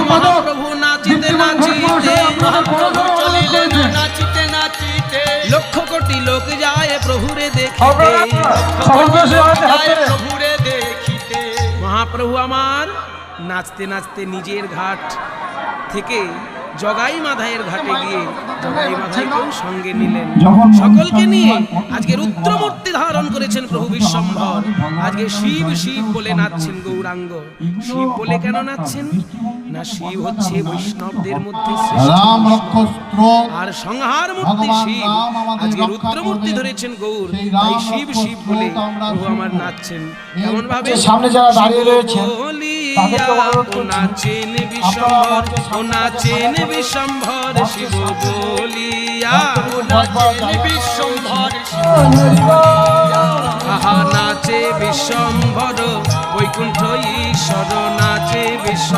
মহাপ্রভু নাচিতে নাচিতে মহাপ্রভু চলিলেন নাচিতে নাচিতে লক্ষ কোটি লোক যায় প্রভুরে দেখিতে প্রভুরে দেখিতে মহাপ্রভু আমার নাচতে নাচতে নিজের ঘাট থেকে জগাই মাধাইয়ের ঘাটে গিয়ে জগাই মাধাইকেও সঙ্গে নিলেন। সকলকে নিয়ে আজকে রুদ্রমূর্তি ধারণ করেছেন প্রভু বিশ্বম্ভর। আজকে শিব শিব বলে নাচছেন গৌরাঙ্গ। শিব বলে কেন নাচছেন না? শিব হচ্ছে বৈষ্ণবদের মধ্যে আর সংহার মূর্তি শিব। আজকে রুদ্রমূর্তি ধরেছেন গৌর, তাই শিব শিব বলে প্রভু আমার নাচছেন। কেমন ভাবে সামনে যারা দাঁড়িয়ে রয়েছেন নাচেন বিশ্বম্ভর, ও নাচেন বিশ্বম্ভর শিব বলিয়া, নাচেন বিশ্বম্ভর আহা নাচে বিশ্বম্ভর বৈকুণ্ঠ ঈশ্বর নাচে বিশ্ব।